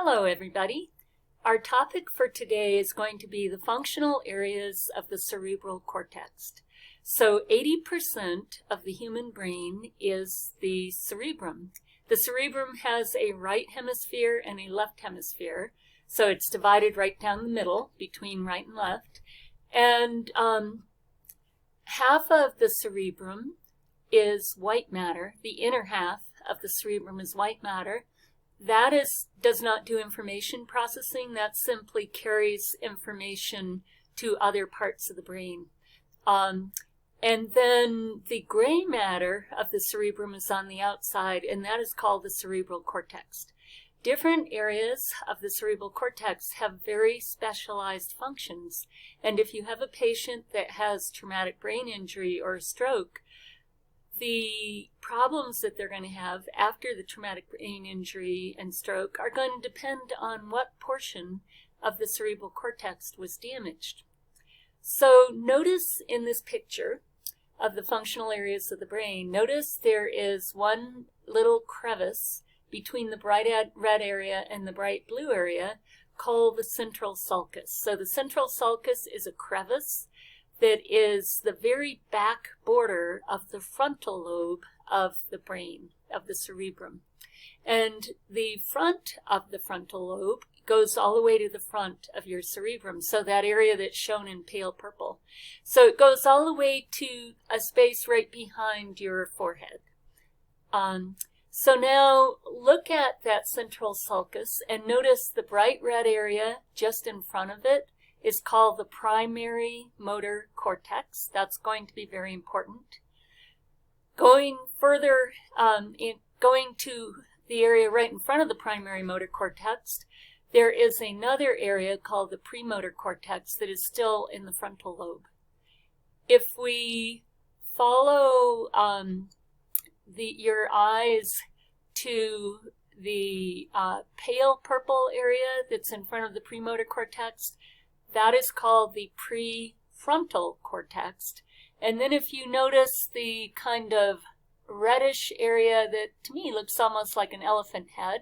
Hello everybody. Our topic for today is going to be the functional areas of the cerebral cortex. So 80% of the human brain is the cerebrum. The cerebrum has a right hemisphere and a left hemisphere. So it's divided right down the middle between right and left. And half of the cerebrum is white matter. The inner half of the cerebrum is white matter. That does not do information processing. That simply carries information to other parts of the brain. And then the gray matter of the cerebrum is on the outside, and that is called the cerebral cortex. Different areas of the cerebral cortex have very specialized functions. And if you have a patient that has traumatic brain injury or a stroke, the problems that they're going to have after the traumatic brain injury and stroke are going to depend on what portion of the cerebral cortex was damaged. So notice in this picture of the functional areas of the brain, notice there is one little crevice between the bright red area and the bright blue area called the central sulcus. So the central sulcus is a crevice that is the very back border of the frontal lobe of the brain, of the cerebrum. And the front of the frontal lobe goes all the way to the front of your cerebrum, so that area that's shown in pale purple. So it goes all the way to a space right behind your forehead. So now look at that central sulcus and notice the bright red area just in front of it is called the primary motor cortex. That's going to be very important. Going further, going to the area right in front of the primary motor cortex, there is another area called the premotor cortex that is still in the frontal lobe. If we follow your eyes to the pale purple area that's in front of the premotor cortex, that is called the prefrontal cortex. And then if you notice the kind of reddish area that to me looks almost like an elephant head,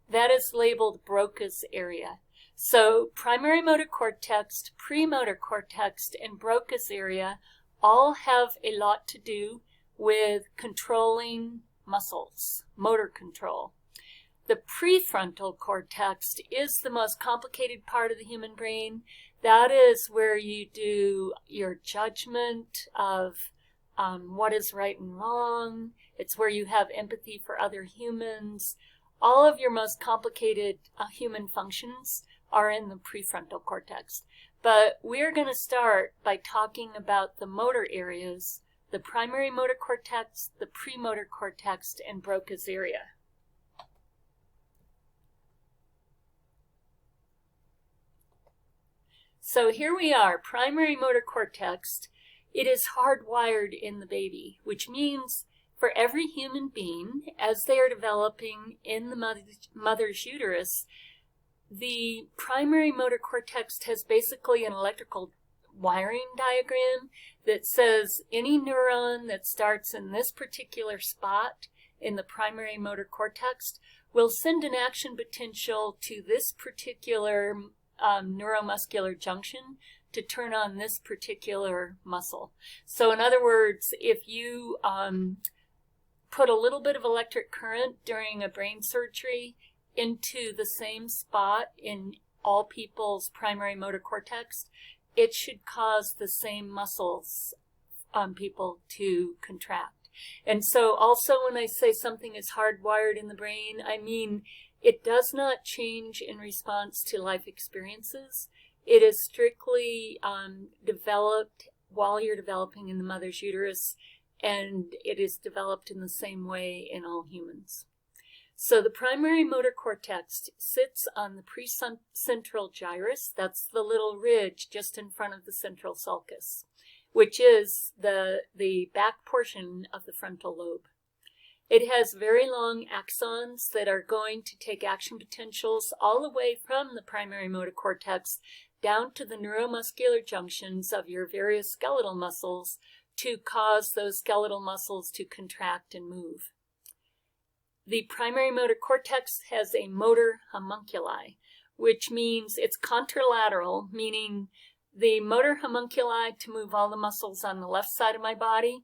that is labeled Broca's area. So primary motor cortex, premotor cortex, and Broca's area all have a lot to do with controlling muscles, motor control. The prefrontal cortex is the most complicated part of the human brain. That is where you do your judgment of what is right and wrong. It's where you have empathy for other humans. All of your most complicated human functions are in the prefrontal cortex. But we're going to start by talking about the motor areas, the primary motor cortex, the premotor cortex, and Broca's area. So here we are, primary motor cortex. It is hardwired in the baby, which means for every human being, as they are developing in the mother's uterus, the primary motor cortex has basically an electrical wiring diagram that says any neuron that starts in this particular spot in the primary motor cortex will send an action potential to this particular neuromuscular junction to turn on this particular muscle. So in other words, if you put a little bit of electric current during a brain surgery into the same spot in all people's primary motor cortex, it should cause the same muscles on people to contract. And so also when I say something is hardwired in the brain, I mean it does not change in response to life experiences. It is strictly developed while you're developing in the mother's uterus, and it is developed in the same way in all humans. So the primary motor cortex sits on the precentral gyrus. That's the little ridge just in front of the central sulcus, which is the back portion of the frontal lobe. It has very long axons that are going to take action potentials all the way from the primary motor cortex down to the neuromuscular junctions of your various skeletal muscles to cause those skeletal muscles to contract and move. the primary motor cortex has a motor homunculi, which means it's contralateral, meaning the motor homunculi to move all the muscles on the left side of my body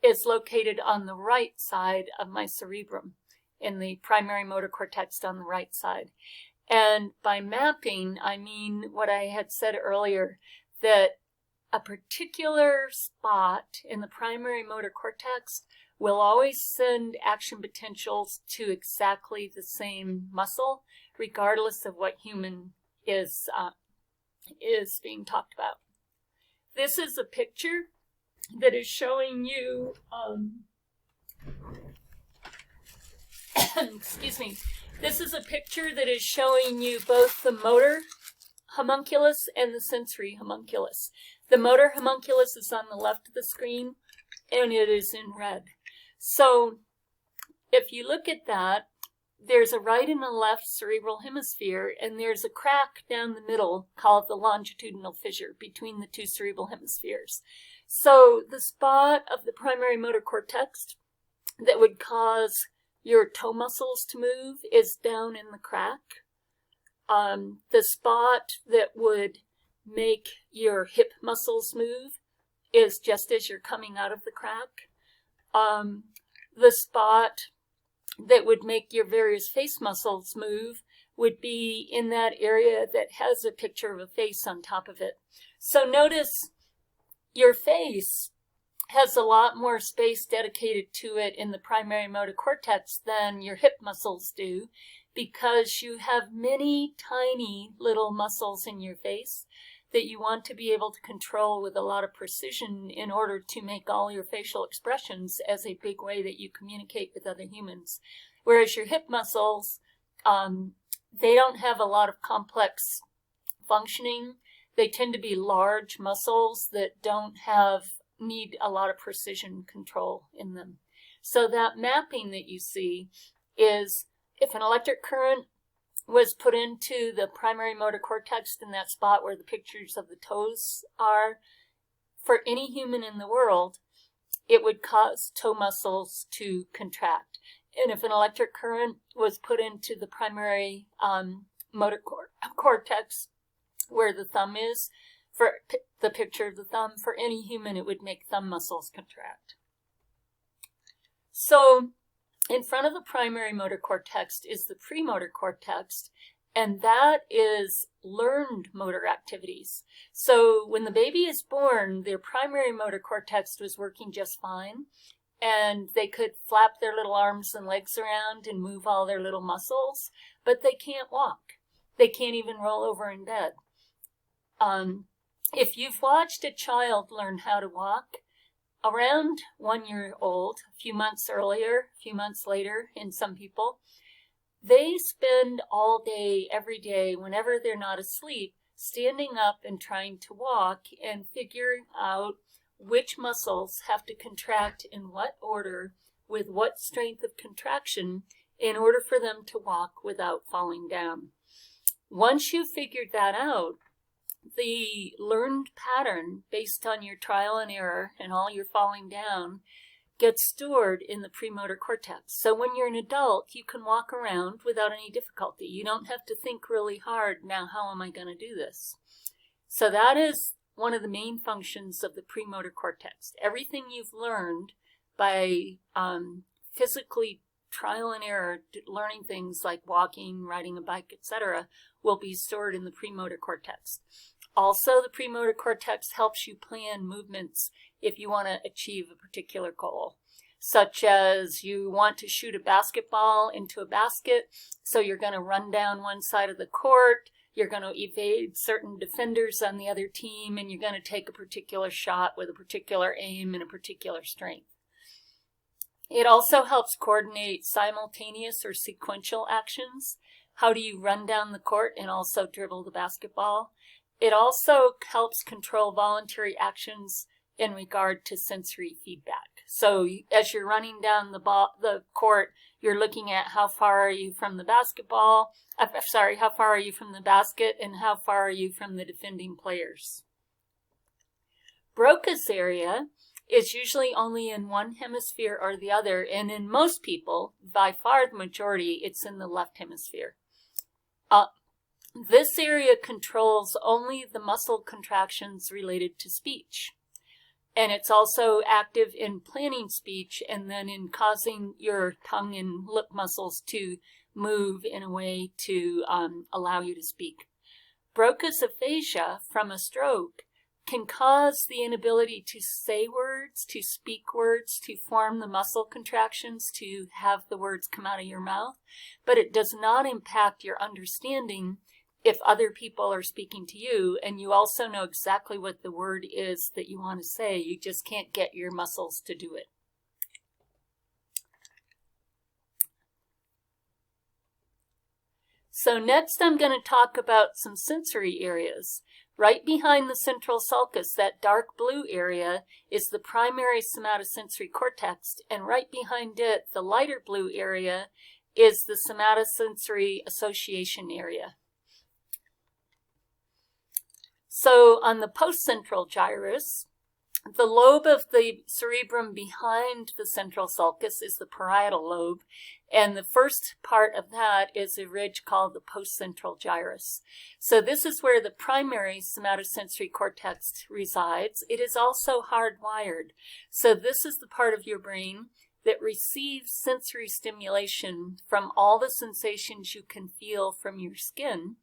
is located on the right side of my cerebrum, in the primary motor cortex on the right side. And by mapping, I mean what I had said earlier, that a particular spot in the primary motor cortex will always send action potentials to exactly the same muscle, regardless of what human is being talked about. This is a picture that is showing you, excuse me, this is a picture that is showing you both the motor homunculus and the sensory homunculus. The motor homunculus is on the left of the screen, and it is in red. So if you look at that, there's a right and a left cerebral hemisphere, and there's a crack down the middle called the longitudinal fissure between the two cerebral hemispheres. So the spot of the primary motor cortex that would cause your toe muscles to move is down in the crack. The spot that would make your hip muscles move is just as you're coming out of the crack. The spot that would make your various face muscles move would be in that area that has a picture of a face on top of it. So notice your face has a lot more space dedicated to it in the primary motor cortex than your hip muscles do, because you have many tiny little muscles in your face that you want to be able to control with a lot of precision in order to make all your facial expressions as a big way that you communicate with other humans. Whereas your hip muscles, they don't have a lot of complex functioning. They tend to be large muscles that don't need a lot of precision control in them. So that mapping that you see is, if an electric current was put into the primary motor cortex in that spot where the pictures of the toes are, for any human in the world, it would cause toe muscles to contract. And if an electric current was put into the primary motor cortex where the thumb is, for the picture of the thumb, for any human, it would make thumb muscles contract. So in front of the primary motor cortex is the premotor cortex, and that is learned motor activities. So when the baby is born, their primary motor cortex was working just fine, and they could flap their little arms and legs around and move all their little muscles, but they can't walk. They can't even roll over in bed. If you've watched a child learn how to walk, around 1 year old, a few months earlier, a few months later in some people, they spend all day, every day, whenever they're not asleep, standing up and trying to walk and figuring out which muscles have to contract in what order, with what strength of contraction, in order for them to walk without falling down. Once you've figured that out, the learned pattern based on your trial and error and all your falling down gets stored in the premotor cortex. So when you're an adult, you can walk around without any difficulty. You don't have to think really hard, now how am I going to do this? So that is one of the main functions of the premotor cortex. Everything you've learned by physically trial and error, learning things like walking, riding a bike, etc., will be stored in the premotor cortex. Also, the premotor cortex helps you plan movements if you want to achieve a particular goal, such as you want to shoot a basketball into a basket, so you're going to run down one side of the court, you're going to evade certain defenders on the other team, and you're going to take a particular shot with a particular aim and a particular strength. It also helps coordinate simultaneous or sequential actions. How do you run down the court and also dribble the basketball? It also helps control voluntary actions in regard to sensory feedback. So as you're running down the court, you're looking at how far are you from the basketball, how far are you from the basket, and how far are you from the defending players. Broca's area is usually only in one hemisphere or the other, and in most people, by far the majority, it's in the left hemisphere. This area controls only the muscle contractions related to speech. And it's also active in planning speech and then in causing your tongue and lip muscles to move in a way to allow you to speak. Broca's aphasia from a stroke can cause the inability to say words, to speak words, to form the muscle contractions, to have the words come out of your mouth, but it does not impact your understanding if other people are speaking to you, and you also know exactly what the word is that you want to say. You just can't get your muscles to do it. So next I'm going to talk about some sensory areas. Right behind the central sulcus, that dark blue area, is the primary somatosensory cortex, and right behind it, the lighter blue area, is the somatosensory association area. So on the postcentral gyrus, the lobe of the cerebrum behind the central sulcus is the parietal lobe, and the first part of that is a ridge called the postcentral gyrus. So this is where the primary somatosensory cortex resides. It is also hardwired. So this is the part of your brain that receives sensory stimulation from all the sensations you can feel from your skin,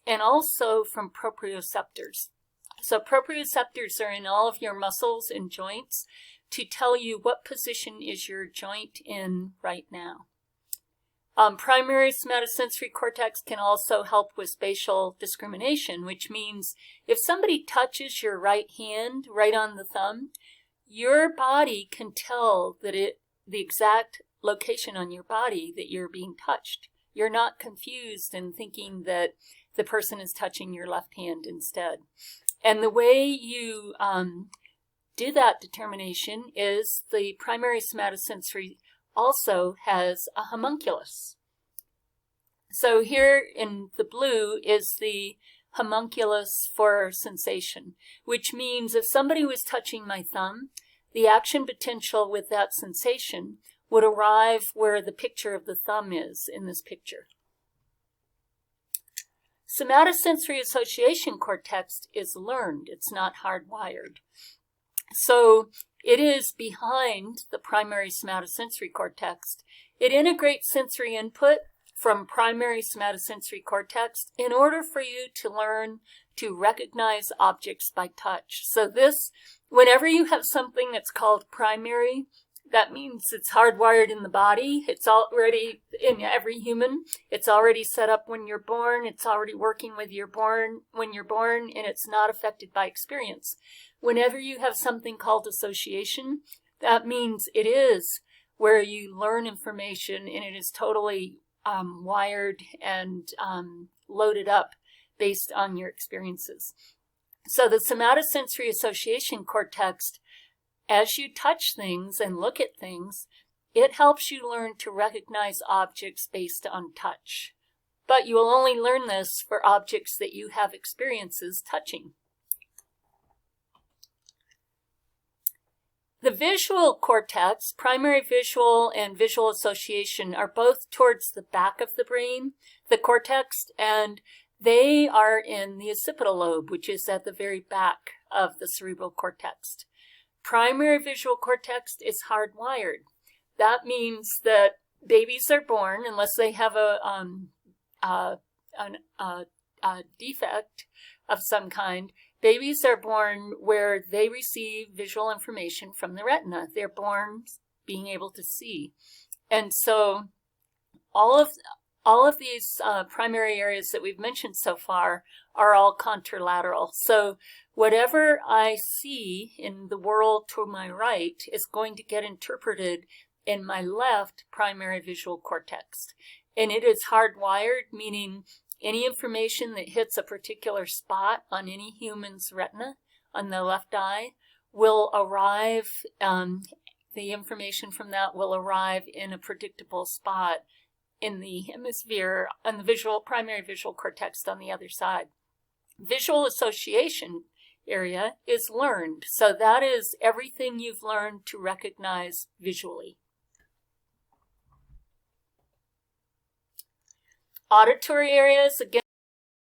and also from proprioceptors. So proprioceptors are in all of your muscles and joints to tell you what position is your joint in right now. Primary somatosensory cortex can also help with spatial discrimination, which means if somebody touches your right hand right on the thumb, your body can tell that the exact location on your body that you're being touched. You're not confused and thinking that the person is touching your left hand instead. And the way you do that determination is the primary somatosensory also has a homunculus. So here in the blue is the homunculus for sensation, which means if somebody was touching my thumb, the action potential with that sensation would arrive where the picture of the thumb is in this picture. Somatosensory association cortex is learned. It's not hardwired. So it is behind the primary somatosensory cortex. It integrates sensory input from primary somatosensory cortex in order for you to learn to recognize objects by touch. So this, whenever you have something that's called primary, that means it's hardwired in the body. It's already in every human. It's already set up when you're born. It's already working when you're born, and it's not affected by experience. Whenever you have something called association, that means it is where you learn information, and it is totally wired and loaded up based on your experiences. So the somatosensory association cortex, as you touch things and look at things, it helps you learn to recognize objects based on touch. But you will only learn this for objects that you have experiences touching. The visual cortex, primary visual and visual association, are both towards the back of the brain, the cortex, and they are in the occipital lobe, which is at the very back of the cerebral cortex. Primary visual cortex is hardwired. That means that babies are born, unless they have a defect of some kind, babies are born where they receive visual information from the retina. They're born being able to see. And so all of these primary areas that we've mentioned so far are all contralateral. So whatever I see in the world to my right is going to get interpreted in my left primary visual cortex. And it is hardwired, meaning any information that hits a particular spot on any human's retina on the left eye will arrive, the information from that will arrive in a predictable spot in the hemisphere, on the primary visual cortex on the other side. Visual association area is learned. So that is everything you've learned to recognize visually. Auditory areas, again,